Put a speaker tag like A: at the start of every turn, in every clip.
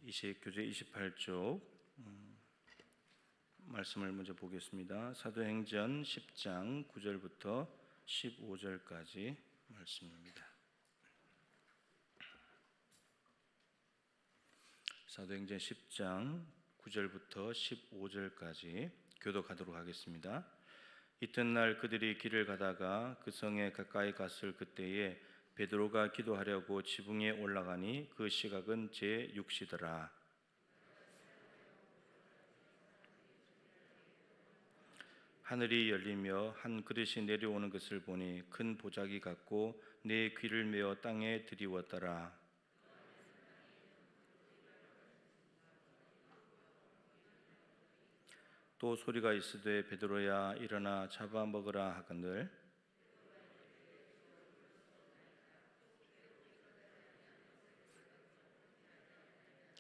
A: 교재 28쪽 말씀을 먼저 보겠습니다. 사도행전 10장 9절부터 15절까지 말씀입니다. 사도행전 10장 9절부터 15절까지 교독하도록 하겠습니다. 이튿날 그들이 길을 가다가 그 성에 가까이 갔을 그때에 베드로가 기도하려고 지붕에 올라가니 그 시각은 제6시더라. 하늘이 열리며 한 그릇이 내려오는 것을 보니 큰 보자기 같고 내 귀를 메어 땅에 들이웠더라. 또 소리가 있으되 베드로야 일어나 잡아먹으라 하거늘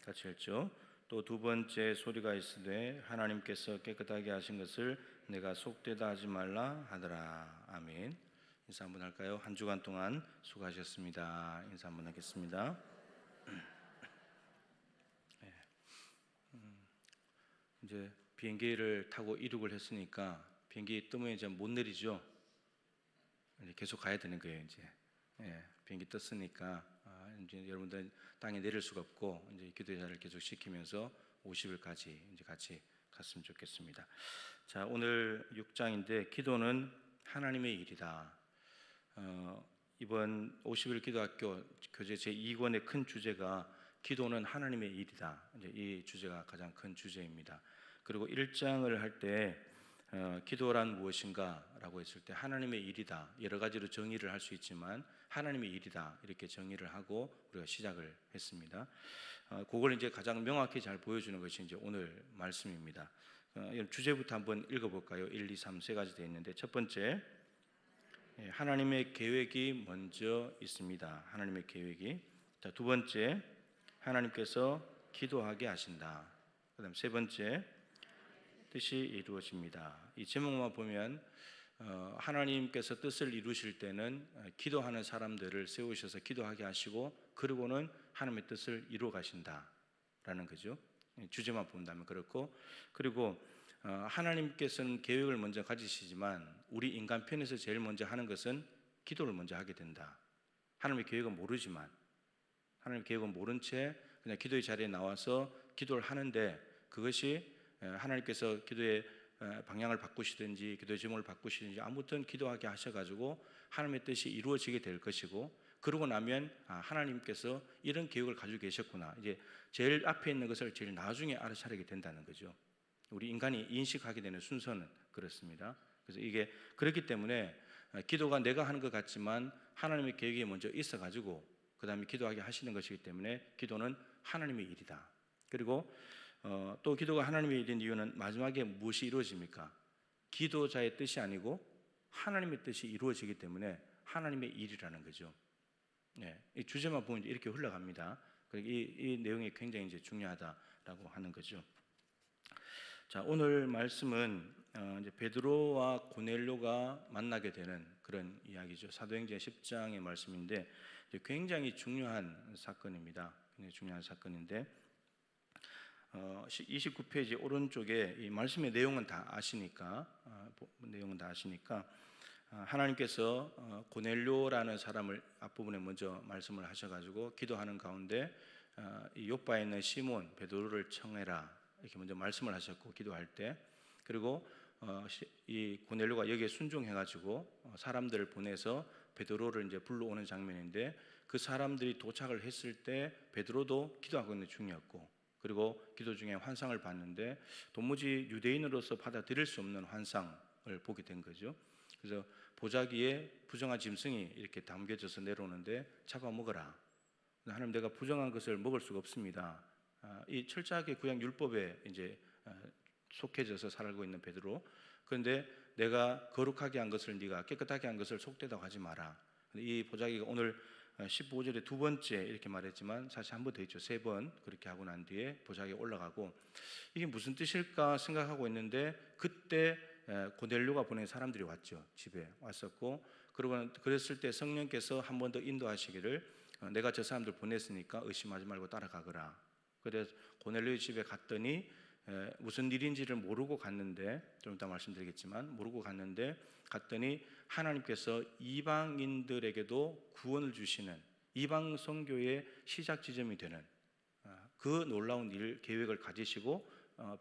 A: 같이 읽죠. 또 두 번째 소리가 있으되 하나님께서 깨끗하게 하신 것을 내가 속되다 하지 말라 하더라. 아멘. 인사 한번 할까요? 한 주간 동안 수고하셨습니다. 인사 한번 하겠습니다. 네. 이제 비행기를 타고 이륙을 했으니까 비행기 뜨면 이제 못 내리죠. 이제 계속 가야 되는 거예요. 이제 비행기 떴으니까 이제 여러분들 땅에 내릴 수가 없고 이제 기도자를 계속 시키면서 50일까지 이제 같이 갔으면 좋겠습니다. 자, 오늘 6장인데 기도는 하나님의 일이다. 이번 50일 기도학교 교재 제2권의 큰 주제가 기도는 하나님의 일이다. 이제 이 주제가 가장 큰 주제입니다. 그리고 1장을 할 때 기도란 무엇인가 라고 했을 때 하나님의 일이다. 여러 가지로 정의를 할 수 있지만 하나님의 일이다. 이렇게 정의를 하고 우리가 시작을 했습니다. 그걸 이제 가장 명확히 잘 보여주는 것이 이제 오늘 말씀입니다. 주제부터 한번 읽어볼까요? 1, 2, 3 세 가지 되어 있는데 첫 번째, 하나님의 계획이 먼저 있습니다. 하나님의 계획이. 자, 두 번째, 하나님께서 기도하게 하신다. 그 다음 세 번째, 뜻이 이루어집니다. 이 제목만 보면 하나님께서 뜻을 이루실 때는 기도하는 사람들을 세우셔서 기도하게 하시고 그러고는 하나님의 뜻을 이루어 가신다라는 거죠. 주제만 본다면 그렇고, 그리고 하나님께서는 계획을 먼저 가지시지만 우리 인간 편에서 제일 먼저 하는 것은 기도를 먼저 하게 된다. 하나님의 계획은 모르지만 하나님의 계획은 모른 채 그냥 기도의 자리에 나와서 기도를 하는데 그것이 하나님께서 기도의 방향을 바꾸시든지 기도의 제목을 바꾸시든지 아무튼 기도하게 하셔가지고 하나님의 뜻이 이루어지게 될 것이고, 그러고 나면 하나님께서 이런 계획을 가지고 계셨구나, 이제 제일 앞에 있는 것을 제일 나중에 알아차리게 된다는 거죠. 우리 인간이 인식하게 되는 순서는 그렇습니다. 그래서 이게 그렇기 때문에 기도가 내가 하는 것 같지만 하나님의 계획이 먼저 있어가지고 그 다음에 기도하게 하시는 것이기 때문에 기도는 하나님의 일이다. 그리고 또 기도가 하나님의 일인 이유는 마지막에 무엇이 이루어집니까? 기도자의 뜻이 아니고 하나님의 뜻이 이루어지기 때문에 하나님의 일이라는 거죠. 이 주제만 보면 이렇게 흘러갑니다. 이 내용이 굉장히 이제 중요하다라고 하는 거죠. 자, 오늘 말씀은 이제 베드로와 고넬료가 만나게 되는 그런 이야기죠. 사도행전 10장의 말씀인데 굉장히 중요한 사건입니다. 굉장히 중요한 사건인데 29페이지 오른쪽에 이 말씀의 내용은 다 아시니까 하나님께서 고넬료라는 사람을 앞부분에 먼저 말씀을 하셔가지고 기도하는 가운데 이 요바에 있는 시몬 베드로를 청해라 이렇게 먼저 말씀을 하셨고 기도할 때, 그리고 이 고넬료가 여기에 순종해가지고 사람들을 보내서 베드로를 이제 불러오는 장면인데, 그 사람들이 도착을 했을 때 베드로도 기도하고 있는 중이었고, 그리고 기도 중에 환상을 봤는데 도무지 유대인으로서 받아들일 수 없는 환상을 보게 된 거죠. 그래서 보자기에 부정한 짐승이 이렇게 담겨져서 내려오는데 잡아먹어라. 하나님, 내가 부정한 것을 먹을 수가 없습니다. 이 철저하게 구약 율법에 이제 속해져서 살고 있는 베드로, 그런데 내가 거룩하게 한 것을 네가 깨끗하게 한 것을 속되다고 하지 마라. 이 보자기가 오늘 15절에 두 번째 이렇게 말했지만 사실 한 번 더 있죠. 세 번 그렇게 하고 난 뒤에 보자기가 올라가고, 이게 무슨 뜻일까 생각하고 있는데 그때 고넬료가 보낸 사람들이 왔죠. 집에 왔었고, 그러고 그랬을 때 성령께서 한 번 더 인도하시기를 내가 저 사람들 보냈으니까 의심하지 말고 따라가거라. 그래서 고넬료의 집에 갔더니 무슨 일인지를 모르고 갔는데, 좀 이따 말씀드리겠지만 모르고 갔더니 하나님께서 이방인들에게도 구원을 주시는 이방 선교의 시작 지점이 되는 그 놀라운 일 계획을 가지시고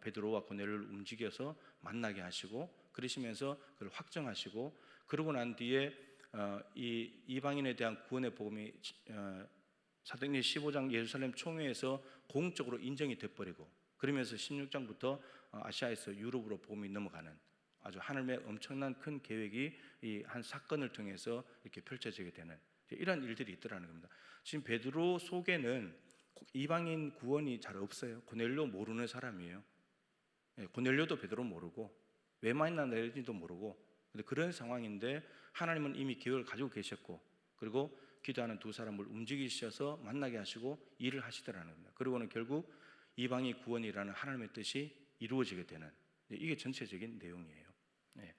A: 베드로와 고넬료를 움직여서 만나게 하시고, 그러시면서 그걸 확정하시고, 그러고 난 뒤에 이 이방인에 대한 구원의 복음이 사도행전 15장 예루살렘 총회에서 공적으로 인정이 돼버리고, 그러면서 16장부터 아시아에서 유럽으로 복음이 넘어가는 아주 하나님의 엄청난 큰 계획이 이 한 사건을 통해서 이렇게 펼쳐지게 되는 이런 일들이 있더라는 겁니다. 지금 베드로 속에는 이방인 구원이 잘 없어요. 고넬료 모르는 사람이에요. 고넬료도 베드로 모르고 왜 만나는지도 모르고, 근데 그런 상황인데 하나님은 이미 계획을 가지고 계셨고, 그리고 기도하는 두 사람을 움직이셔서 만나게 하시고 일을 하시더라는 겁니다. 그리고는 결국 이방의 구원이라는 하나님의 뜻이 이루어지게 되는, 이게 전체적인 내용이에요. 네.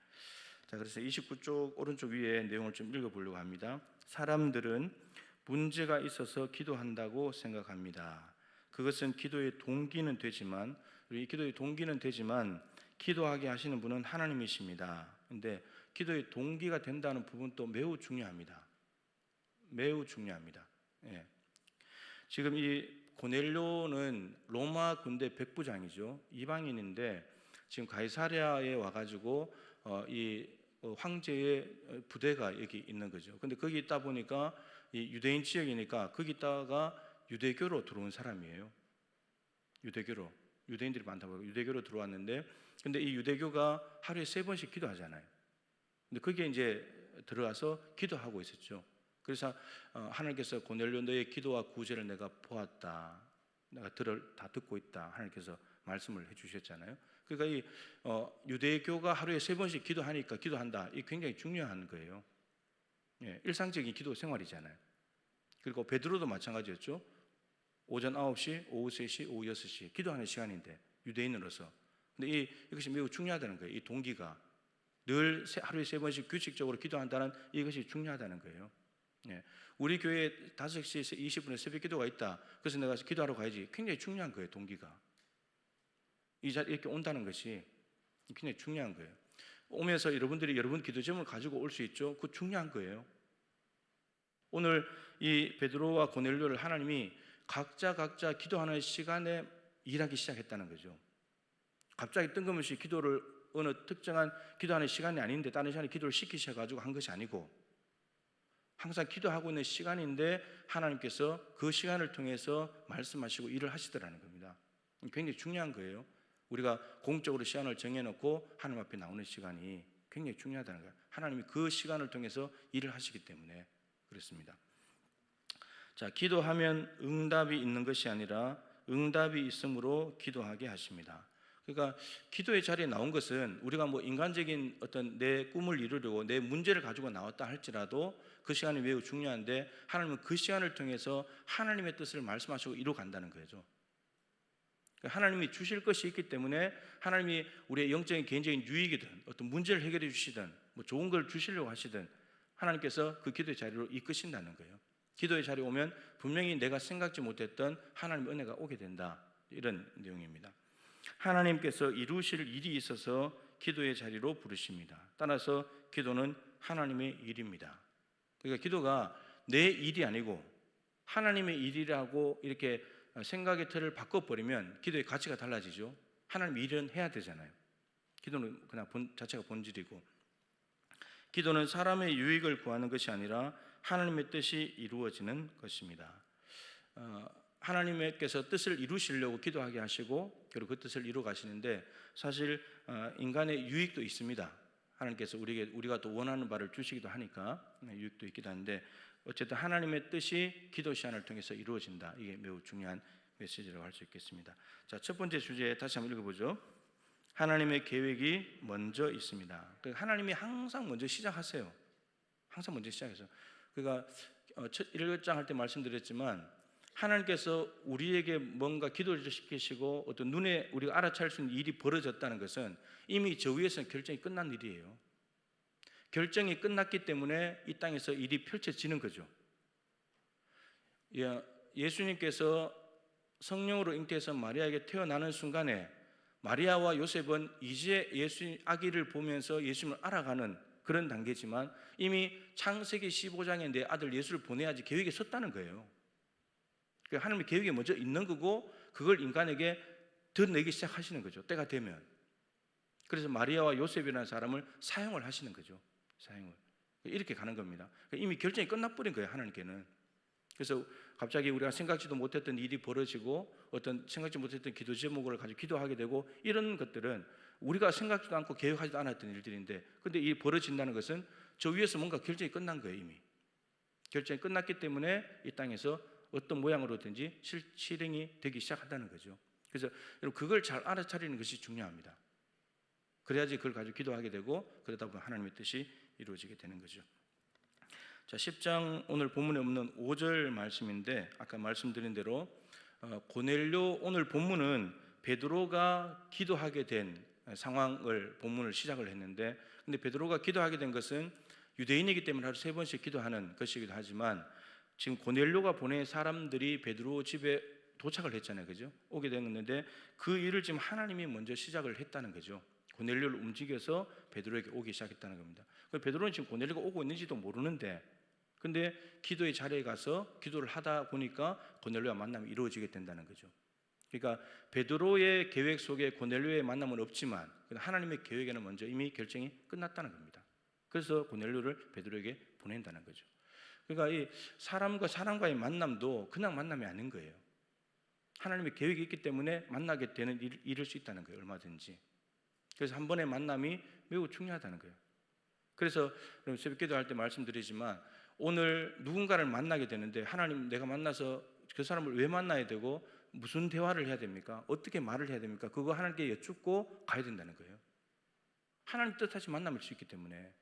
A: 자, 그래서 29쪽 오른쪽 위에 내용을 좀 읽어보려고 합니다. 사람들은 문제가 있어서 기도한다고 생각합니다. 그것은 기도의 동기는 되지만, 기도하게 하시는 분은 하나님이십니다. 근데 기도의 동기가 된다는 부분도 매우 중요합니다. 매우 중요합니다. 예. 지금 이 고넬료는 로마 군대 백부장이죠. 이방인인데 지금 가이사랴에 와가지고 이 황제의 부대가 여기 있는 거죠. 근데 거기 있다 보니까 이 유대인 지역이니까 거기 있다가 유대교로 들어온 사람이에요. 유대인들이 많다 보니까 유대교로 들어왔는데, 근데 이 유대교가 하루에 3번씩 기도하잖아요. 근데 거기에 이제 들어가서 기도하고 있었죠. 그래서 하나님께서 고넬료 너의 기도와 구제를 내가 보았다, 내가 다 듣고 있다, 하나님께서 말씀을 해주셨잖아요. 그러니까 이 유대교가 하루에 3번씩 기도한다, 이 굉장히 중요한 거예요. 예, 일상적인 기도 생활이잖아요. 그리고 베드로도 마찬가지였죠. 오전 9시, 오후 3시, 오후 6시 기도하는 시간인데 유대인으로서. 근데 이것이 매우 중요하다는 거예요. 이 동기가 늘 하루에 3번씩 규칙적으로 기도한다는 이것이 중요하다는 거예요. 예. 우리 교회에 5시에서 20분에 새벽 기도가 있다, 그래서 내가 기도하러 가야지, 굉장히 중요한 거예요. 동기가 이 자리에 이렇게 온다는 것이 굉장히 중요한 거예요. 오면서 여러분들이 여러분 기도 제목을 가지고 올 수 있죠. 그거 중요한 거예요. 오늘 이 베드로와 고넬료를 하나님이 각자 기도하는 시간에 일하기 시작했다는 거죠. 갑자기 뜬금없이 기도를 어느 특정한 기도하는 시간이 아닌데 다른 시간에 기도를 시키셔가지고 한 것이 아니고, 항상 기도하고 있는 시간인데 하나님께서 그 시간을 통해서 말씀하시고 일을 하시더라는 겁니다. 굉장히 중요한 거예요. 우리가 공적으로 시간을 정해놓고 하나님 앞에 나오는 시간이 굉장히 중요하다는 거예요. 하나님이 그 시간을 통해서 일을 하시기 때문에 그렇습니다. 자, 기도하면 응답이 있는 것이 아니라 응답이 있음으로 기도하게 하십니다. 그러니까 기도의 자리에 나온 것은 우리가 뭐 인간적인 어떤 내 꿈을 이루려고 내 문제를 가지고 나왔다 할지라도 그 시간이 매우 중요한데, 하나님은 그 시간을 통해서 하나님의 뜻을 말씀하시고 이루어 간다는 거죠. 하나님이 주실 것이 있기 때문에 하나님이 우리의 영적인 개인적인 유익이든 어떤 문제를 해결해 주시든 뭐 좋은 걸 주시려고 하시든 하나님께서 그 기도의 자리로 이끄신다는 거예요. 기도의 자리에 오면 분명히 내가 생각지 못했던 하나님의 은혜가 오게 된다, 이런 내용입니다. 하나님께서 이루실 일이 있어서 기도의 자리로 부르십니다. 따라서 기도는 하나님의 일입니다. 그러니까 기도가 내 일이 아니고 하나님의 일이라고 이렇게 생각의 틀을 바꿔버리면 기도의 가치가 달라지죠. 하나님 일은 해야 되잖아요. 기도는 그냥 자체가 본질이고, 기도는 사람의 유익을 구하는 것이 아니라 하나님의 뜻이 이루어지는 것입니다. 하나님께서 뜻을 이루시려고 기도하게 하시고 그리고 그 뜻을 이루어 가시는데, 사실 인간의 유익도 있습니다. 하나님께서 우리가 또 원하는 바를 주시기도 하니까 유익도 있기도 한데, 어쨌든 하나님의 뜻이 기도 시간을 통해서 이루어진다, 이게 매우 중요한 메시지라고 할 수 있겠습니다. 자, 첫 번째 주제 다시 한번 읽어보죠. 하나님의 계획이 먼저 있습니다. 하나님이 항상 먼저 시작하세요. 항상 먼저 시작해서, 그러니까 1장 할 때 말씀드렸지만 하나님께서 우리에게 뭔가 기도를 시키시고 어떤 눈에 우리가 알아챌 수 있는 일이 벌어졌다는 것은 이미 저 위에서는 결정이 끝난 일이에요. 결정이 끝났기 때문에 이 땅에서 일이 펼쳐지는 거죠. 예수님께서 성령으로 잉태해서 마리아에게 태어나는 순간에 마리아와 요셉은 이제 예수 아기를 보면서 예수님을 알아가는 그런 단계지만 이미 창세기 15장에 내 아들 예수를 보내야지 계획에 섰다는 거예요. 하나님의 계획이 먼저 있는 거고 그걸 인간에게 드러내기 시작하시는 거죠. 때가 되면. 그래서 마리아와 요셉이라는 사람을 사용을 하시는 거죠. 사용을. 이렇게 가는 겁니다. 이미 결정이 끝나버린 거예요, 하나님께는. 그래서 갑자기 우리가 생각지도 못했던 일이 벌어지고 어떤 생각지 못했던 기도 제목을 가지고 기도하게 되고 이런 것들은 우리가 생각지도 않고 계획하지도 않았던 일들인데 근데 이 벌어진다는 것은 저 위에서 뭔가 결정이 끝난 거예요. 이미 결정이 끝났기 때문에 이 땅에서 어떤 모양으로든지 실행이 되기 시작한다는 거죠. 그래서 여러분 그걸 잘 알아차리는 것이 중요합니다. 그래야지 그걸 가지고 기도하게 되고 그러다 보면 하나님의 뜻이 이루어지게 되는 거죠. 자, 10장 오늘 본문에 없는 5절 말씀인데 아까 말씀드린 대로 고넬료 오늘 본문은 베드로가 기도하게 된 상황을 본문을 시작을 했는데 근데 베드로가 기도하게 된 것은 유대인이기 때문에 하루 3번씩 기도하는 것이기도 하지만 지금 고넬료가 보낸 사람들이 베드로 집에 도착을 했잖아요. 그죠? 오게 됐는데 그 일을 지금 하나님이 먼저 시작을 했다는 거죠. 고넬료를 움직여서 베드로에게 오기 시작했다는 겁니다. 베드로는 지금 고넬료가 오고 있는지도 모르는데 근데 기도의 자리에 가서 기도를 하다 보니까 고넬료와 만남이 이루어지게 된다는 거죠. 그러니까 베드로의 계획 속에 고넬료의 만남은 없지만 하나님의 계획에는 먼저 이미 결정이 끝났다는 겁니다. 그래서 고넬료를 베드로에게 보낸다는 거죠. 그러니까 이 사람과 사람과의 만남도 그냥 만남이 아닌 거예요. 하나님의 계획이 있기 때문에 만나게 되는 일일 수 있다는 거예요. 얼마든지. 그래서 한 번의 만남이 매우 중요하다는 거예요. 그래서 새벽 기도할 때 말씀드리지만 오늘 누군가를 만나게 되는데 하나님 내가 만나서 그 사람을 왜 만나야 되고 무슨 대화를 해야 됩니까? 어떻게 말을 해야 됩니까? 그거 하나님께 여쭙고 가야 된다는 거예요. 하나님 뜻하신 만남일 수 있기 때문에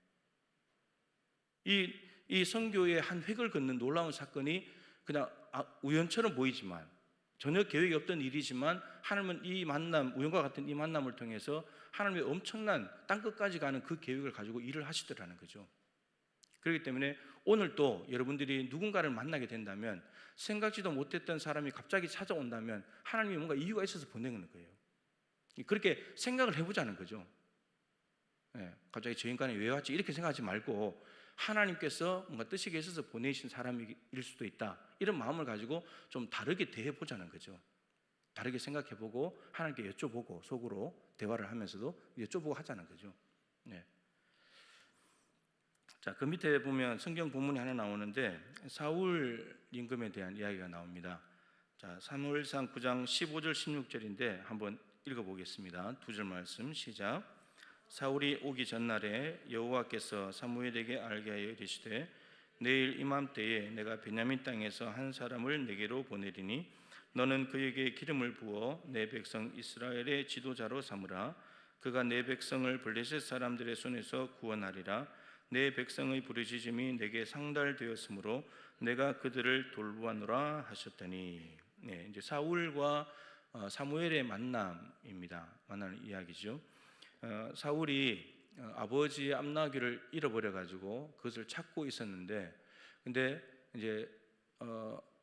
A: 이 선교의 한 획을 긋는 놀라운 사건이 그냥 우연처럼 보이지만 전혀 계획이 없던 일이지만 하나님은 이 만남, 우연과 같은 이 만남을 통해서 하나님의 엄청난 땅끝까지 가는 그 계획을 가지고 일을 하시더라는 거죠. 그렇기 때문에 오늘 또 여러분들이 누군가를 만나게 된다면 생각지도 못했던 사람이 갑자기 찾아온다면 하나님이 뭔가 이유가 있어서 보내는 거예요. 그렇게 생각을 해보자는 거죠. 갑자기 저 인간이 왜 왔지? 이렇게 생각하지 말고 하나님께서 뭔가 뜻이 있어서 보내신 사람일 수도 있다. 이런 마음을 가지고 좀 다르게 대해보자는 거죠. 다르게 생각해보고 하나님께 여쭤보고 속으로 대화를 하면서도 여쭤보고 하자는 거죠. 자, 그 밑에 보면 성경 본문이 하나 나오는데 사울 임금에 대한 이야기가 나옵니다. 자, 사무엘상 9장 15절 16절인데 한번 읽어보겠습니다. 2절 말씀 시작. 사울이 오기 전날에 여호와께서 사무엘에게 알게 하여 이르시되 내일 이맘때에 내가 베냐민 땅에서 한 사람을 내게로 보내리니 너는 그에게 기름을 부어 내 백성 이스라엘의 지도자로 삼으라. 그가 내 백성을 블레셋 사람들의 손에서 구원하리라. 내 백성의 부르짖음이 내게 상달되었으므로 내가 그들을 돌보아노라 하셨더니 이제 사울과 사무엘의 만남입니다. 만나는 이야기죠. 사울이 아버지 암나귀를 잃어버려 가지고 그것을 찾고 있었는데 근데 이제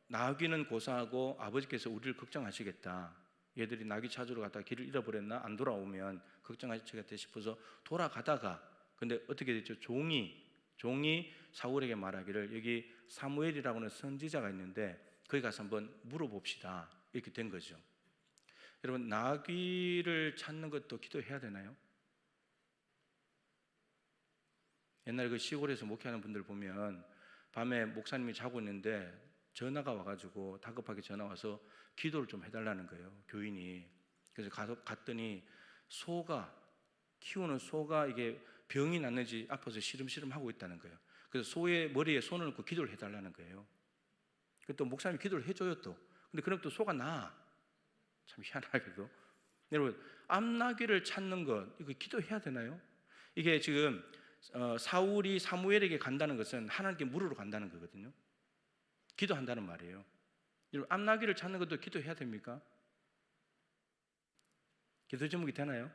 A: 나귀는 고사하고 아버지께서 우리를 걱정하시겠다. 얘들이 나귀 찾으러 갔다가 길을 잃어버렸나 안 돌아오면 걱정하시겠다 싶어서 돌아가다가 근데 어떻게 됐죠? 종이 사울에게 말하기를 여기 사무엘이라고 하는 선지자가 있는데 거기 가서 한번 물어봅시다. 이렇게 된 거죠. 여러분 나귀를 찾는 것도 기도해야 되나요? 옛날에 그 시골에서 목회하는 분들 보면 밤에 목사님이 자고 있는데 전화가 와가지고 다급하게 전화 와서 기도를 좀 해달라는 거예요. 교인이. 그래서 갔더니 키우는 소가 이게 병이 났는지 아파서 시름시름 하고 있다는 거예요. 그래서 소의 머리에 손을 넣고 기도를 해달라는 거예요. 또 목사님이 기도를 해줘요 또. 근데 그럼 또 소가 나. 참 희한하게도. 여러분 암나귀를 찾는 것 이거 기도해야 되나요? 이게 지금 사울이 사무엘에게 간다는 것은 하나님께 물으러 간다는 거거든요. 기도한다는 말이에요. 여러분 암나귀를 찾는 것도 기도해야 됩니까? 기도 제목이 되나요?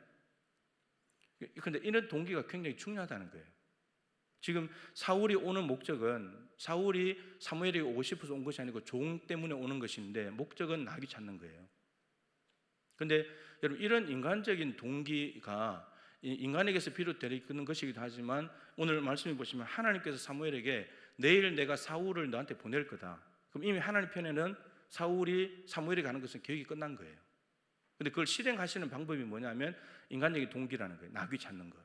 A: 그런데 이런 동기가 굉장히 중요하다는 거예요. 지금 사울이 오는 목적은 사울이 사무엘에게 오고 싶어서 온 것이 아니고 종 때문에 오는 것인데 목적은 나귀 찾는 거예요. 그런데 여러분 이런 인간적인 동기가 인간에게서 비롯되는 것이기도 하지만 오늘 말씀해 보시면 하나님께서 사무엘에게 내일 내가 사울을 너한테 보낼 거다. 그럼 이미 하나님 편에는 사울이 사무엘에 가는 것은 계획이 끝난 거예요. 근데 그걸 실행하시는 방법이 뭐냐면 인간적인 동기라는 거예요. 나귀 찾는 것.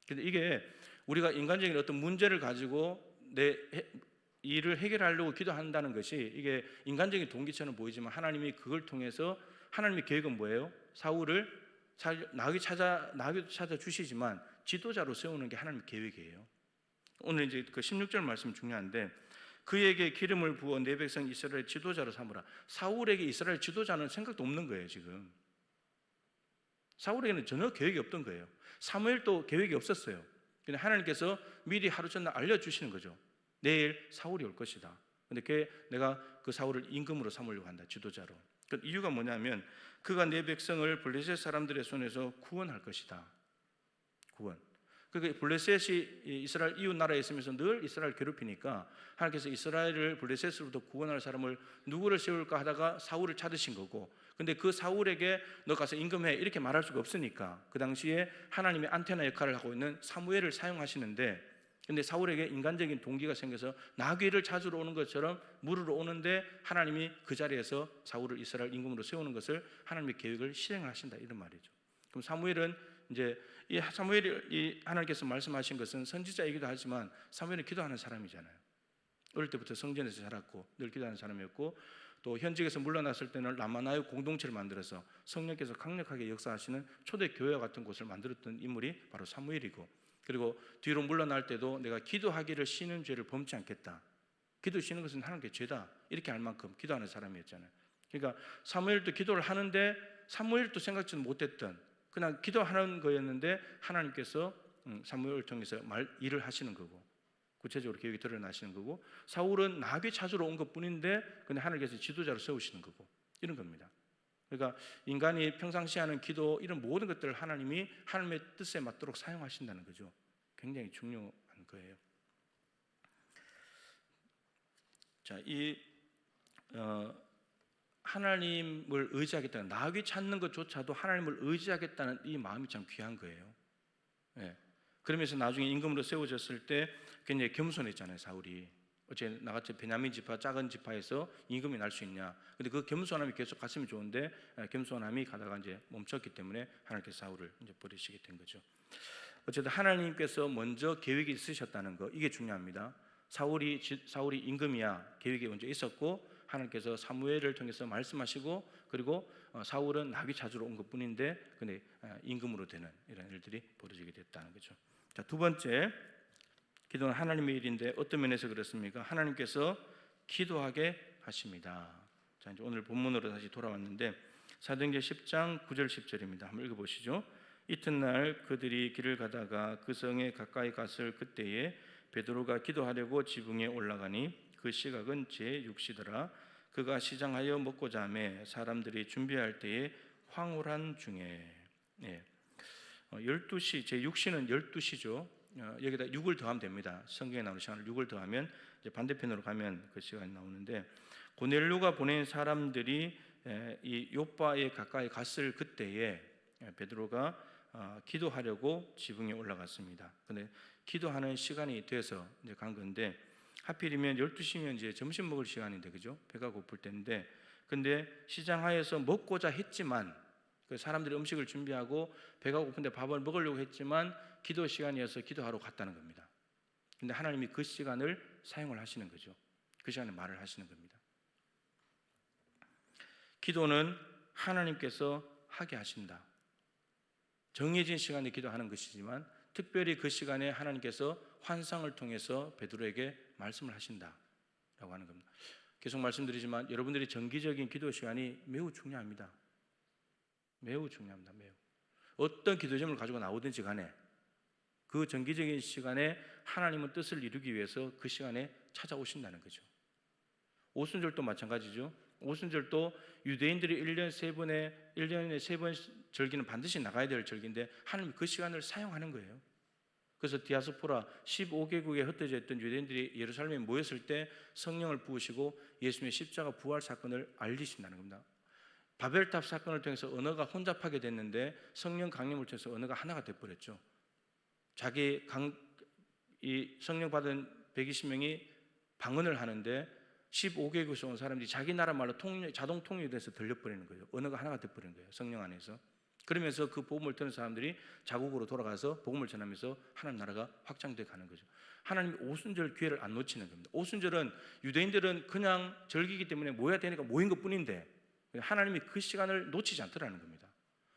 A: 근데 이게 우리가 인간적인 어떤 문제를 가지고 내 일을 해결하려고 기도한다는 것이 이게 인간적인 동기처럼 보이지만 하나님이 그걸 통해서 하나님의 계획은 뭐예요? 사울을 나귀 찾아 주시지만 지도자로 세우는 게 하나님의 계획이에요. 오늘 이제 그 16절 말씀 중요한데 그에게 기름을 부어 내 백성 이스라엘 지도자로 삼으라. 사울에게 이스라엘 지도자는 생각도 없는 거예요, 지금. 사울에게는 전혀 계획이 없던 거예요. 사무엘도 계획이 없었어요. 근데 하나님께서 미리 하루 전날 알려주시는 거죠. 내일 사울이 올 것이다. 근데 내가 그 사울을 임금으로 삼으려고 한다, 지도자로. 그 이유가 뭐냐면 그가 내 백성을 블레셋 사람들의 손에서 구원할 것이다. 구원. 그러니까 블레셋이 이스라엘 이웃 나라에 있으면서 늘 이스라엘 괴롭히니까 하나님께서 이스라엘을 블레셋으로부터 구원할 사람을 누구를 세울까 하다가 사울을 찾으신 거고, 근데 그 사울에게 너 가서 임금해 이렇게 말할 수가 없으니까 그 당시에 하나님의 안테나 역할을 하고 있는 사무엘을 사용하시는데, 근데 사울에게 인간적인 동기가 생겨서 나귀를 찾으러 오는 것처럼 물으러 오는데 하나님이 그 자리에서 사울을 이스라엘 임금으로 세우는 것을 하나님의 계획을 실행을 하신다, 이런 말이죠. 그럼 사무엘은 이제 이 사무엘이 하나님께서 말씀하신 것은 선지자이기도 하지만 사무엘은 기도하는 사람이잖아요. 어릴 때부터 성전에서 자랐고 늘 기도하는 사람이었고, 또 현직에서 물러났을 때는 라마나의 공동체를 만들어서 성령께서 강력하게 역사하시는 초대 교회와 같은 곳을 만들었던 인물이 바로 사무엘이고, 그리고 뒤로 물러날 때도 내가 기도하기를 쉬는 죄를 범치 않겠다, 기도 쉬는 것은 하나님께 죄다, 이렇게 할 만큼 기도하는 사람이었잖아요. 그러니까 사무엘도 기도를 하는데 사무엘도 생각지도 못했던 그냥 기도하는 거였는데 하나님께서 사무엘을 통해서 일을 하시는 거고 구체적으로 계획이 드러나시는 거고, 사울은 나귀 찾으러 온 것뿐인데 근데 하나님께서 지도자로 세우시는 거고, 이런 겁니다. 그러니까 인간이 평상시에 하는 기도, 이런 모든 것들을 하나님이 하나님의 뜻에 맞도록 사용하신다는 거죠. 굉장히 중요한 거예요. 자, 하나님을 의지하겠다는, 나귀 찾는 것조차도 하나님을 의지하겠다는 이 마음이 참 귀한 거예요. 예. 그러면서 나중에 임금으로 세워졌을 때 굉장히 겸손했잖아요, 사울이. 어째 나같이 베냐민 지파, 작은 지파에서 임금이 날 수 있냐. 근데 그 겸손함이 계속 갔으면 좋은데 겸손함이 가다가 이제 멈췄기 때문에 하나님께서 사울을 이제 버리시게 된 거죠. 어쨌든 하나님께서 먼저 계획이 있으셨다는 거, 이게 중요합니다. 사울이 임금이야 계획이 먼저 있었고 하나님께서 사무엘을 통해서 말씀하시고, 그리고 사울은 나귀 찾으러 온 것뿐인데 근데 임금으로 되는 이런 일들이 벌어지게 됐다는 거죠. 자, 두 번째, 기도는 하나님의 일인데 어떤 면에서 그렇습니까? 하나님께서 기도하게 하십니다. 자, 이제 오늘 본문으로 다시 돌아왔는데 사도행전 10장 9절 10절입니다. 한번 읽어보시죠. 이튿날 그들이 길을 가다가 그 성에 가까이 갔을 그때에 베드로가 기도하려고 지붕에 올라가니 그 시각은 제6시더라. 그가 시장하여 먹고자 하매 사람들이 준비할 때에 황홀한 중에. 12시, 제6시는 12시죠. 여기다 6을 더하면 됩니다. 성경에 나오는 시간을 6을 더하면 이제 반대편으로 가면 그 시간이 나오는데, 고넬료가 보낸 사람들이 이 요바에 가까이 갔을 그때에 베드로가 기도하려고 지붕에 올라갔습니다. 근데 기도하는 시간이 돼서 이제 간 건데, 하필이면 12시면 이제 점심 먹을 시간인데, 그죠? 배가 고플 때인데, 근데 시장하에서 먹고자 했지만 그 사람들이 음식을 준비하고 배가 고픈데 밥을 먹으려고 했지만 기도 시간이어서 기도하러 갔다는 겁니다. 근데 하나님이 그 시간을 사용을 하시는 거죠. 그 시간에 말을 하시는 겁니다. 기도는 하나님께서 하게 하신다. 정해진 시간에 기도하는 것이지만 특별히 그 시간에 하나님께서 환상을 통해서 베드로에게 말씀을 하신다라고 하는 겁니다. 계속 말씀드리지만 여러분들이 정기적인 기도 시간이 매우 중요합니다. 매우 중요합니다. 매우. 어떤 기도점을 가지고 나오든지 간에 그 정기적인 시간에 하나님은 뜻을 이루기 위해서 그 시간에 찾아오신다는 거죠. 오순절도 마찬가지죠. 오순절도 유대인들이 1년에 3번 절기는 반드시 나가야 될 절기인데 하나님이 그 시간을 사용하는 거예요. 그래서 디아스포라 15개국에 흩어져 있던 유대인들이 예루살렘에 모였을 때 성령을 부으시고 예수님의 십자가 부활 사건을 알리신다는 겁니다. 바벨탑 사건을 통해서 언어가 혼잡하게 됐는데 성령 강림을 통해서 언어가 하나가 돼버렸죠. 이 성령 받은 120명이 방언을 하는데 15개국에서 온 사람들이 자기 나라 말로 자동 통역이 돼서 들려버리는 거예요. 언어가 하나가 돼버리는 거예요. 성령 안에서. 그러면서 그 복음을 듣는 사람들이 자국으로 돌아가서 복음을 전하면서 하나님 나라가 확장돼 가는 거죠. 하나님이 오순절 기회를 안 놓치는 겁니다. 오순절은 유대인들은 그냥 절기이기 때문에 모여야 되니까 모인 것뿐인데 하나님이 그 시간을 놓치지 않더라는 겁니다.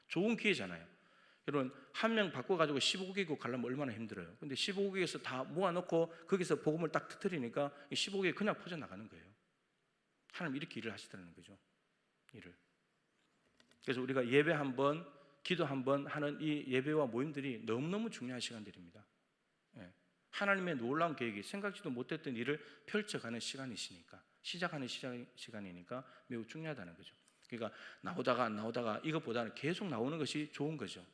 A: 좋은 기회잖아요. 여러분 한 명 바꿔가지고 15개국 가려면 얼마나 힘들어요. 근데 15개국에서 다 모아놓고 거기서 복음을 딱 터뜨리니까 15개국 그냥 퍼져나가는 거예요. 하나님 이렇게 일을 하시더라는 거죠. 일을. 그래서 우리가 예배 한번 기도 한번 하는 이 예배와 모임들이 너무너무 중요한 시간들입니다. 하나님의 놀라운 계획이 생각지도 못했던 일을 펼쳐가는 시간이시니까 시작하는 시간이니까 매우 중요하다는 거죠. 그러니까 나오다가 안 나오다가 이것보다는 계속 나오는 것이 좋은 거죠.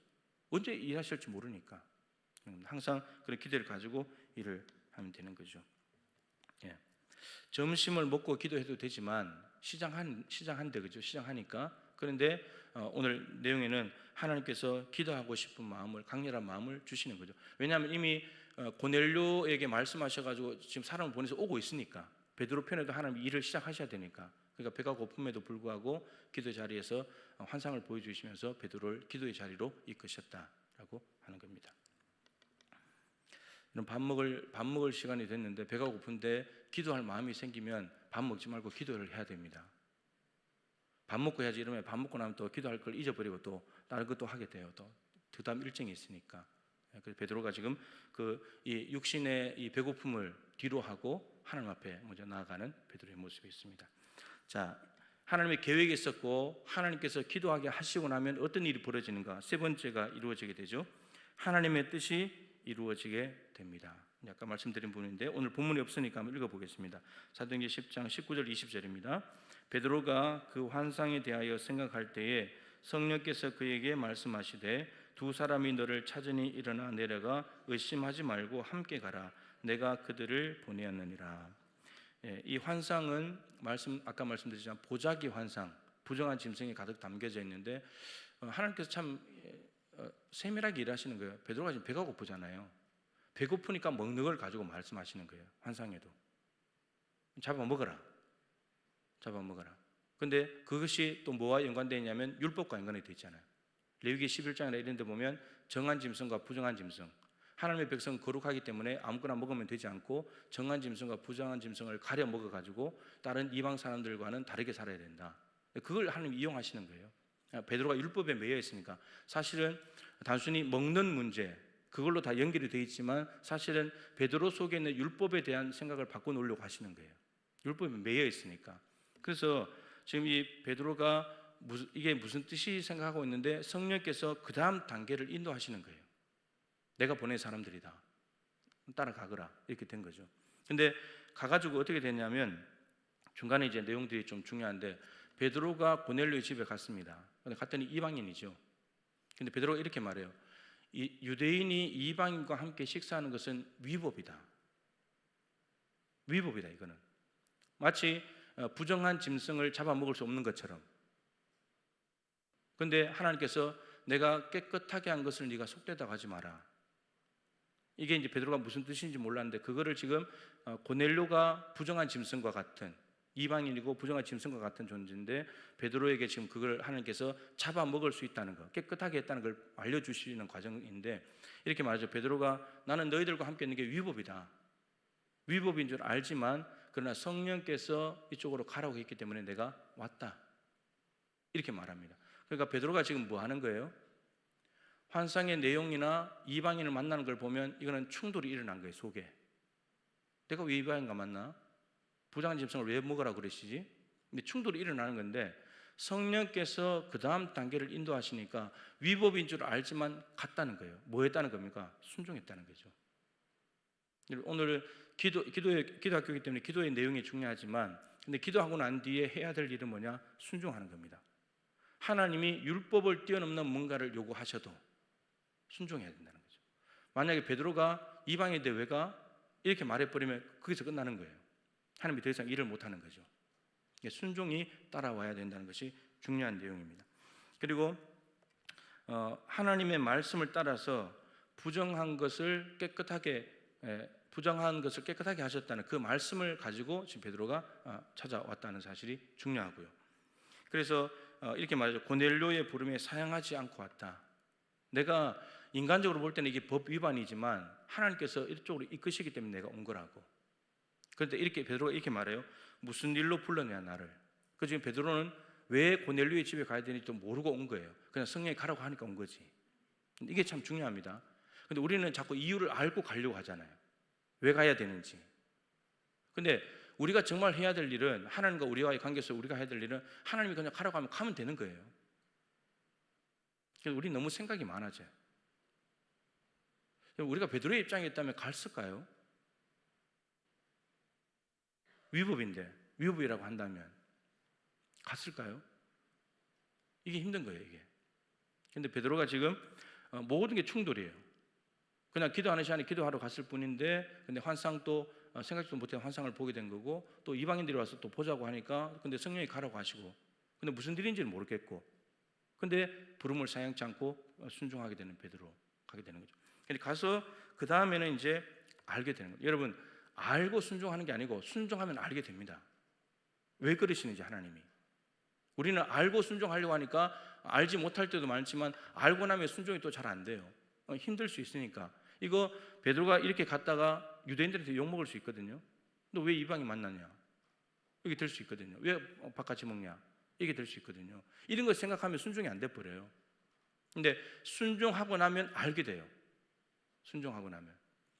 A: 언제 일하실지 모르니까 항상 그런 기대를 가지고 일을 하면 되는 거죠. 점심을 먹고 기도해도 되지만 시장한데 그죠? 시장하니까. 그런데 오늘 내용에는 하나님께서 기도하고 싶은 마음을 강렬한 마음을 주시는 거죠. 왜냐하면 이미 고넬료에게 말씀하셔가지고 지금 사람을 보내서 오고 있으니까 베드로 편에도 하나님 일을 시작하셔야 되니까. 그러니까 배가 고픔에도 불구하고 기도의 자리에서 환상을 보여주시면서 베드로를 기도의 자리로 이끄셨다라고 하는 겁니다. 밥 먹을 시간이 됐는데 배가 고픈데 기도할 마음이 생기면 밥 먹지 말고 기도를 해야 됩니다. 밥 먹고 해야지 이러면 밥 먹고 나면 또 기도할 걸 잊어버리고 또 다른 것도 하게 돼요. 또 그다음 일정이 있으니까. 그래서 베드로가 지금 이 육신의 이 배고픔을 뒤로 하고 하나님 앞에 먼저 나아가는 베드로의 모습이 있습니다. 자, 하나님의 계획이 있었고 하나님께서 기도하게 하시고 나면 어떤 일이 벌어지는가? 세 번째가 이루어지게 되죠. 하나님의 뜻이 이루어지게 됩니다. 아까 말씀드린 부분인데 오늘 본문이 없으니까 한번 읽어보겠습니다. 사도행전 10장 19절 20절입니다. 베드로가 그 환상에 대하여 생각할 때에 성령께서 그에게 말씀하시되 두 사람이 너를 찾으니 일어나 내려가 의심하지 말고 함께 가라. 내가 그들을 보내었느니라. 이 환상은 아까 말씀드렸지만 보자기 환상, 부정한 짐승이 가득 담겨져 있는데 하나님께서 참 세밀하게 일하시는 거예요. 베드로가 지금 배가 고프잖아요. 배고프니까 먹는 걸 가지고 말씀하시는 거예요. 환상에도 잡아먹어라. 근데 그것이 또 뭐와 연관되어 있냐면 율법과 연관이 되어 있잖아요. 레위기 11장이나 이런 데 보면 정한 짐승과 부정한 짐승, 하나님의 백성은 거룩하기 때문에 아무거나 먹으면 되지 않고 정한 짐승과 부정한 짐승을 가려 먹어가지고 다른 이방 사람들과는 다르게 살아야 된다. 그걸 하나님 이용하시는 거예요. 베드로가 율법에 매여 있으니까 사실은 단순히 먹는 문제 그걸로 다 연결이 되어 있지만 사실은 베드로 속에 있는 율법에 대한 생각을 바꿔놓으려고 하시는 거예요. 율법에 매여 있으니까. 그래서 지금 이 베드로가 이게 무슨 뜻이 생각하고 있는데 성령께서 그 다음 단계를 인도하시는 거예요. 내가 보낸 사람들이다. 따라가거라. 이렇게 된 거죠. 근데 가가지고 어떻게 됐냐면 중간에 이제 내용들이 좀 중요한데 베드로가 고넬료의 집에 갔습니다. 근데 갔더니 이방인이죠. 근데 베드로가 이렇게 말해요. 이 유대인이 이방인과 함께 식사하는 것은 위법이다. 이거는. 마치 부정한 짐승을 잡아먹을 수 없는 것처럼. 그런데 하나님께서 내가 깨끗하게 한 것을 네가 속되다고 하지 마라. 이게 이제 베드로가 무슨 뜻인지 몰랐는데 그거를 지금 고넬료가 부정한 짐승과 같은 이방인이고 부정한 짐승과 같은 존재인데 베드로에게 지금 그걸 하나님께서 잡아먹을 수 있다는 거, 깨끗하게 했다는 걸 알려주시는 과정인데 이렇게 말하죠. 베드로가 나는 너희들과 함께 있는 게 위법이다. 위법인 줄 알지만 그러나 성령께서 이쪽으로 가라고 했기 때문에 내가 왔다. 이렇게 말합니다. 그러니까 베드로가 지금 뭐 하는 거예요? 환상의 내용이나 이방인을 만나는 걸 보면 이거는 충돌이 일어난 거예요. 속에. 내가 왜 이방인과 만나? 부정한 짐승을 왜 먹으라고 그러시지? 근데 충돌이 일어나는 건데 성령께서 그 다음 단계를 인도하시니까 위법인 줄 알지만 갔다는 거예요. 뭐 했다는 겁니까? 순종했다는 거죠. 오늘 기도학교이기 때문에 기도의 내용이 중요하지만 근데 기도하고 난 뒤에 해야 될 일은 뭐냐? 순종하는 겁니다. 하나님이 율법을 뛰어넘는 뭔가를 요구하셔도 순종해야 된다는 거죠. 만약에 베드로가 이방인인데 왜 가? 이렇게 말해버리면 거기서 끝나는 거예요. 하나님이 더 이상 일을 못하는 거죠. 순종이 따라와야 된다는 것이 중요한 내용입니다. 그리고 하나님의 말씀을 따라서 부정한 것을 깨끗하게 하셨다는 그 말씀을 가지고 지금 베드로가 찾아왔다는 사실이 중요하고요. 그래서 이렇게 말하죠. 고넬료의 부름에 사양하지 않고 왔다. 내가 인간적으로 볼 때는 이게 법 위반이지만 하나님께서 이쪽으로 이끄시기 때문에 내가 온 거라고. 그런데 이렇게 베드로가 이렇게 말해요. 무슨 일로 불렀냐 나를. 그 지금 베드로는 왜 고넬료의 집에 가야 되는지도 모르고 온 거예요. 그냥 성령이 가라고 하니까 온 거지. 이게 참 중요합니다. 근데 우리는 자꾸 이유를 알고 가려고 하잖아요. 왜 가야 되는지. 근데 우리가 정말 해야 될 일은, 하나님과 우리와의 관계에서 우리가 해야 될 일은 하나님이 그냥 가라고 하면 가면 되는 거예요. 그래서 우리 너무 생각이 많아져요. 우리가 베드로의 입장에 있다면 갔을까요? 위법이라고 한다면 갔을까요? 이게 힘든 거예요, 이게. 근데 베드로가 지금 모든 게 충돌이에요. 그냥 기도하는 시간에 기도하러 갔을 뿐인데, 근데 환상도 생각지도 못한 환상을 보게 된 거고, 또 이방인들이 와서 또 보자고 하니까, 근데 성령이 가라고 하시고, 근데 무슨 일인지는 모르겠고, 근데 부름을 사양치 않고 순종하게 되는 베드로 가게 되는 거죠. 근데 가서 그 다음에는 이제 알게 되는 거예요. 여러분, 알고 순종하는 게 아니고 순종하면 알게 됩니다. 왜 그러시는지 하나님이. 우리는 알고 순종하려고 하니까 알지 못할 때도 많지만 알고 나면 순종이 또 잘 안 돼요. 힘들 수 있으니까. 이거 베드로가 이렇게 갔다가 유대인들한테 욕먹을 수 있거든요. 너 왜 이방인 만났냐? 이게 될 수 있거든요. 왜 밥같이 먹냐? 이게 될 수 있거든요. 이런 거 생각하면 순종이 안 돼버려요. 근데 순종하고 나면 알게 돼요. 순종하고 나면.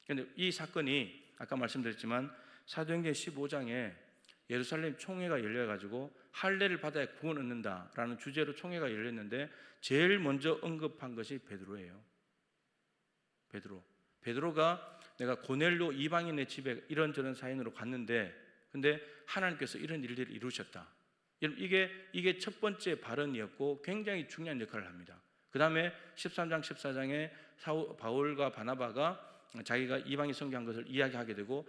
A: 근데 이 사건이 아까 말씀드렸지만 사도행전 15장에 예루살렘 총회가 열려가지고 할례를 받아야 구원 얻는다라는 주제로 총회가 열렸는데 제일 먼저 언급한 것이 베드로예요. 베드로가 내가 고넬료 이방인의 집에 이런저런 사인으로 갔는데, 근데 하나님께서 이런 일들을 이루셨다. 이게 첫 번째 발언이었고 굉장히 중요한 역할을 합니다. 그 다음에 13장 14장에 바울과 바나바가 자기가 이방인 선교한 것을 이야기하게 되고,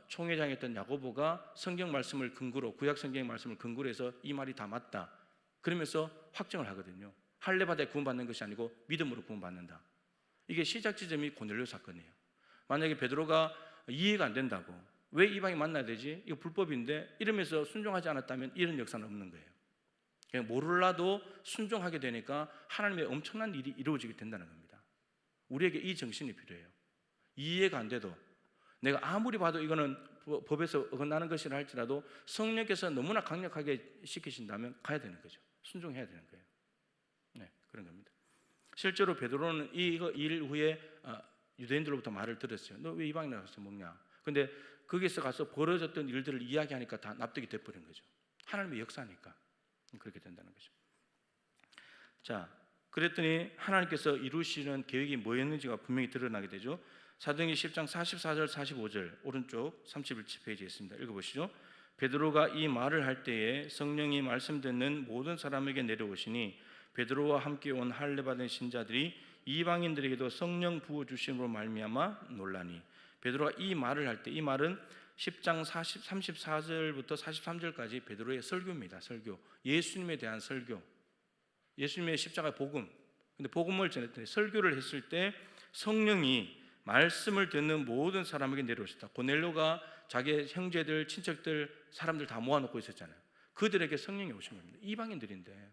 A: 총회장이었던 야고보가 성경 말씀을 근거로, 구약 성경 말씀을 근거로 해서 이 말이 다 맞다 그러면서 확정을 하거든요. 할례 받아 구원받는 것이 아니고 믿음으로 구원받는다. 이게 시작 지점이 고넬료 사건이에요. 만약에 베드로가 이해가 안 된다고, 왜 이방인 만나야 되지? 이거 불법인데 이러면서 순종하지 않았다면 이런 역사는 없는 거예요. 그냥 몰라도 순종하게 되니까 하나님의 엄청난 일이 이루어지게 된다는 겁니다. 우리에게 이 정신이 필요해요. 이해가 안 돼도, 내가 아무리 봐도 이거는 법에서 어긋나는 것이라 할지라도 성령께서 너무나 강력하게 시키신다면 가야 되는 거죠. 순종해야 되는 거예요. 네, 그런 겁니다. 실제로 베드로는 이거 일 후에 유대인들로부터 말을 들었어요. 너 왜 이방인 나가서 먹냐? 근데 거기서 가서 벌어졌던 일들을 이야기하니까 다 납득이 돼버린 거죠. 하나님의 역사니까 그렇게 된다는 거죠. 자, 그랬더니 하나님께서 이루시는 계획이 뭐였는지가 분명히 드러나게 되죠. 사도행전 10장 44절 45절 오른쪽 31페이지에 있습니다. 읽어보시죠. 베드로가 이 말을 할 때에 성령이 말씀 듣는 모든 사람에게 내려오시니 베드로와 함께 온 할례 받은 신자들이 이방인들에게도 성령 부어 주심으로 말미암아 놀라니. 베드로가 이 말을 할 때, 이 말은 10장 34절부터 43절까지 베드로의 설교입니다. 설교. 예수님에 대한 설교. 예수님의 십자가 복음. 근데 복음을 전했더니 설교를 했을 때 성령이 말씀을 듣는 모든 사람에게 내려오셨다. 고넬료가 자기의 형제들, 친척들, 사람들 다 모아놓고 있었잖아요. 그들에게 성령이 오신 겁니다. 이방인들인데.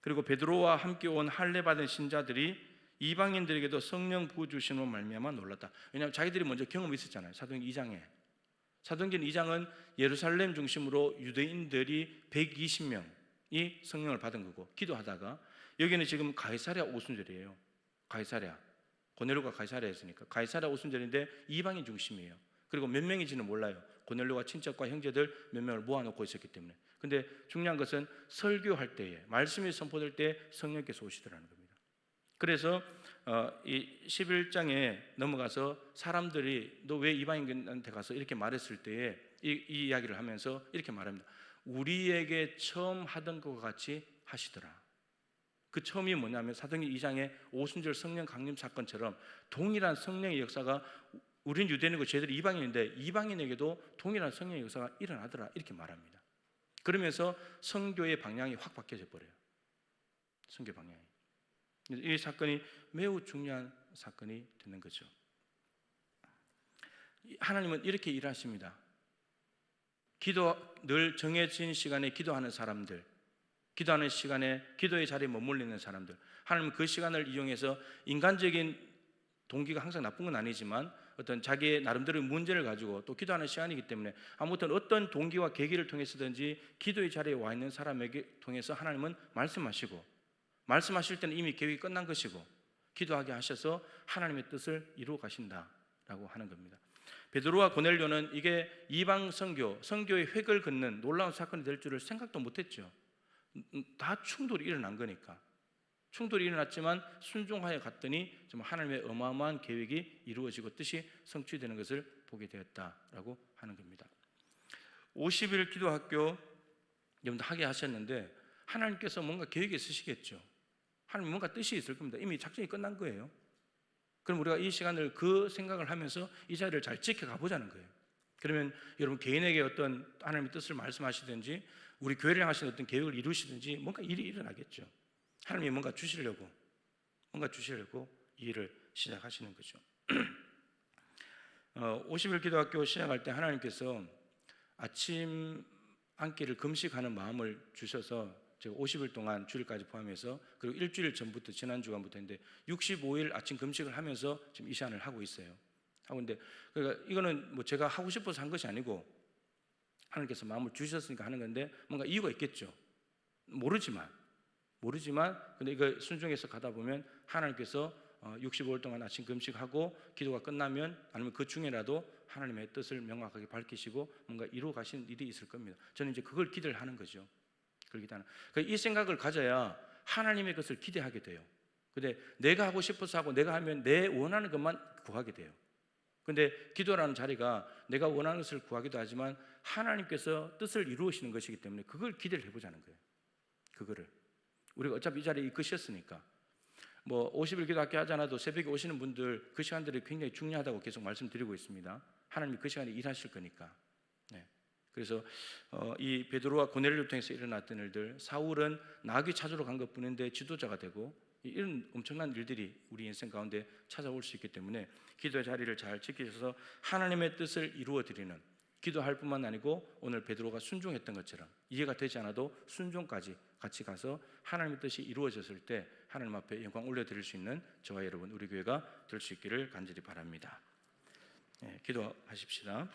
A: 그리고 베드로와 함께 온 할례 받은 신자들이 이방인들에게도 성령 부어 주심으로 말미암아 놀랐다. 왜냐하면 자기들이 먼저 경험이 있었잖아요. 사도행전 2장에. 사도행전 2장은 예루살렘 중심으로 유대인들이 120명이 성령을 받은 거고, 기도하다가 여기는 지금 가이사랴 오순절이에요. 가이사랴. 고넬료가 가이사랴였으니까 가이사랴 오순절인데 이방인 중심이에요. 그리고 몇 명인지는 몰라요. 고넬료가 친척과 형제들 몇 명을 모아놓고 있었기 때문에. 근데 중요한 것은 설교할 때에, 말씀이 선포될 때 성령께서 오시더라는 겁니다. 그래서 이 11장에 넘어가서 사람들이 너 왜 이방인한테 가서 이렇게 말했을 때에 이 이야기를 하면서 이렇게 말합니다. 우리에게 처음 하던 것과 같이 하시더라. 그 처음이 뭐냐면 사도행전 2장의 오순절 성령 강림 사건처럼 동일한 성령의 역사가 우린 유대인이고 저희들이 이방인인데 이방인에게도 동일한 성령의 역사가 일어나더라 이렇게 말합니다. 그러면서 선교의 방향이 확 바뀌어져 버려요. 선교 방향이. 이 사건이 매우 중요한 사건이 되는 거죠. 하나님은 이렇게 일하십니다. 늘 정해진 시간에 기도하는 사람들, 기도하는 시간에 기도의 자리에 머물리는 사람들, 하나님은 그 시간을 이용해서 인간적인 동기가 항상 나쁜 건 아니지만 어떤 자기의 나름대로의 문제를 가지고 또 기도하는 시간이기 때문에 아무튼 어떤 동기와 계기를 통해서든지 기도의 자리에 와 있는 사람에게 통해서 하나님은 말씀하실 때는 이미 계획이 끝난 것이고 기도하게 하셔서 하나님의 뜻을 이루어 가신다라고 하는 겁니다. 베드로와 고넬료는 이게 이방 선교의 획을 긋는 놀라운 사건이 될 줄을 생각도 못했죠. 다 충돌이 일어난 거니까. 충돌이 일어났지만 순종하여 갔더니 정말 하나님의 어마어마한 계획이 이루어지고 뜻이 성취되는 것을 보게 되었다라고 하는 겁니다. 50일 기도학교 여러분들 하게 하셨는데 하나님께서 뭔가 계획이 있으시겠죠. 하나님 뭔가 뜻이 있을 겁니다. 이미 작전이 끝난 거예요. 그럼 우리가 이 시간을 그 생각을 하면서 이 자리를 잘 지켜가 보자는 거예요. 그러면 여러분 개인에게 어떤 하나님의 뜻을 말씀하시든지 우리 교회를 향하신 어떤 계획을 이루시든지 뭔가 일이 일어나겠죠. 하나님이 뭔가 주시려고 이 일을 시작하시는 거죠. 50일 기도학교 시작할 때 하나님께서 아침 한 끼를 금식하는 마음을 주셔서 제가 50일 동안 주일까지 포함해서 그리고 일주일 전부터 지난 주간부터 했는데 65일 아침 금식을 하면서 지금 이 시간을 하고 있어요. 하고 있는데 그러니까 이거는 뭐 제가 하고 싶어서 한 것이 아니고 하나님께서 마음을 주셨으니까 하는 건데 뭔가 이유가 있겠죠. 모르지만 근데 이거 순종해서 가다 보면 하나님께서 65일 동안 아침 금식하고 기도가 끝나면 아니면 그 중에라도 하나님의 뜻을 명확하게 밝히시고 뭔가 이루어 가신 일이 있을 겁니다. 저는 이제 그걸 기대를 하는 거죠. 그러니까 이 생각을 가져야 하나님의 것을 기대하게 돼요. 근데 내가 하고 싶어서 하고 내가 하면 내 원하는 것만 구하게 돼요. 근데 기도라는 자리가 내가 원하는 것을 구하기도 하지만 하나님께서 뜻을 이루시는 것이기 때문에 그걸 기대를 해보자는 거예요. 그거를 우리가 어차피 이 자리에 이끄셨으니까 뭐 50일 기도학교 하지 않아도 새벽에 오시는 분들 그 시간들이 굉장히 중요하다고 계속 말씀드리고 있습니다. 하나님이 그 시간에 일하실 거니까. 네. 그래서 이 베드로와 고넬료를 통해서 일어났던 일들, 사울은 나귀 찾으러 간 것뿐인데 지도자가 되고 이런 엄청난 일들이 우리 인생 가운데 찾아올 수 있기 때문에 기도의 자리를 잘 지키셔서 하나님의 뜻을 이루어 드리는 기도할 뿐만 아니고 오늘 베드로가 순종했던 것처럼 이해가 되지 않아도 순종까지 같이 가서 하나님의 뜻이 이루어졌을 때 하나님 앞에 영광 올려드릴 수 있는 저와 여러분 우리 교회가 될 수 있기를 간절히 바랍니다. 네, 기도하십시다.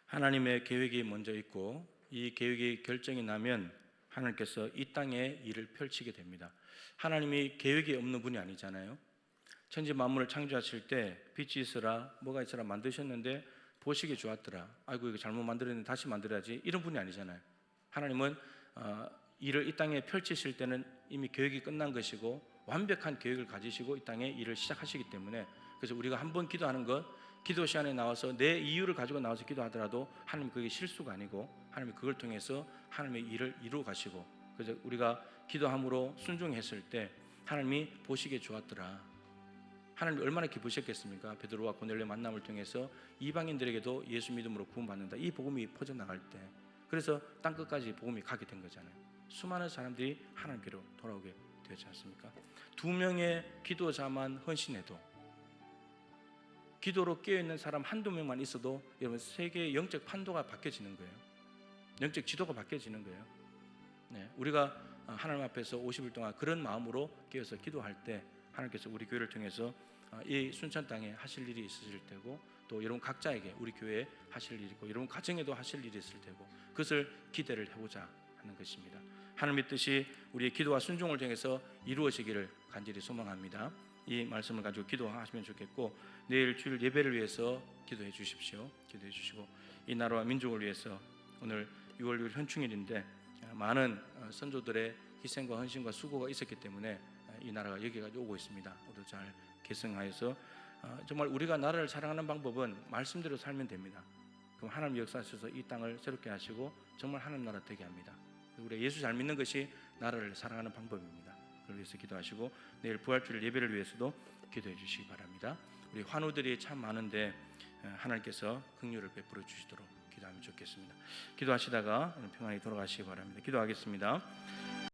A: 하나님의 계획이 먼저 있고 이 계획이 결정이 나면 하나님께서 이 땅에 일을 펼치게 됩니다. 하나님이 계획이 없는 분이 아니잖아요. 천지 만물을 창조하실 때 빛이 있으라 뭐가 있으라 만드셨는데 보시기에 좋았더라. 아이고 이거 잘못 만들었는데 다시 만들어야지. 이런 분이 아니잖아요. 하나님은 일을 이 땅에 펼치실 때는 이미 계획이 끝난 것이고 완벽한 계획을 가지시고 이 땅에 일을 시작하시기 때문에 그래서 우리가 한번 기도하는 것 기도 시간에 나와서 내 이유를 가지고 나와서 기도하더라도 하나님 그게 실수가 아니고 하나님 그걸 통해서 하나님의 일을 이루어 가시고 그래서 우리가 기도함으로 순종했을 때 하나님이 보시기에 좋았더라. 하나님이 얼마나 기쁘셨겠습니까? 베드로와 고넬료 만남을 통해서 이방인들에게도 예수 믿음으로 구원받는다. 이 복음이 퍼져나갈 때 그래서 땅끝까지 복음이 가게 된 거잖아요. 수많은 사람들이 하나님께로 돌아오게 되지 않습니까? 2명의 기도자만 헌신해도 기도로 깨어있는 사람 한두 명만 있어도 여러분 세계의 영적 판도가 바뀌어지는 거예요. 영적 지도가 바뀌어지는 거예요. 네, 우리가 하나님 앞에서 50일 동안 그런 마음으로 깨어서 기도할 때 하나님께서 우리 교회를 통해서 이 순천 땅에 하실 일이 있으실 테고 또 여러분 각자에게 우리 교회에 하실 일이 있고 여러분 가정에도 하실 일이 있을 테고 그것을 기대를 해보자 하는 것입니다. 하나님의 뜻이 우리의 기도와 순종을 통해서 이루어지기를 간절히 소망합니다. 이 말씀을 가지고 기도하시면 좋겠고 내일 주일 예배를 위해서 기도해 주십시오. 기도해 주시고 이 나라와 민족을 위해서 오늘 6월 6일 현충일인데 많은 선조들의 희생과 헌신과 수고가 있었기 때문에 이 나라가 여기까지 오고 있습니다. 모두 잘 계승하여서 정말 우리가 나라를 사랑하는 방법은 말씀대로 살면 됩니다. 그럼 하나님 역사하셔서 이 땅을 새롭게 하시고 정말 하나님 나라 되게 합니다. 우리 예수 잘 믿는 것이 나라를 사랑하는 방법입니다. 그걸 위해서 기도하시고 내일 부활주일 예배를 위해서도 기도해 주시기 바랍니다. 우리 환우들이 참 많은데 하나님께서 긍휼을 베풀어 주시도록 기도하면 좋겠습니다. 기도하시다가 평안히 돌아가시기 바랍니다. 기도하겠습니다.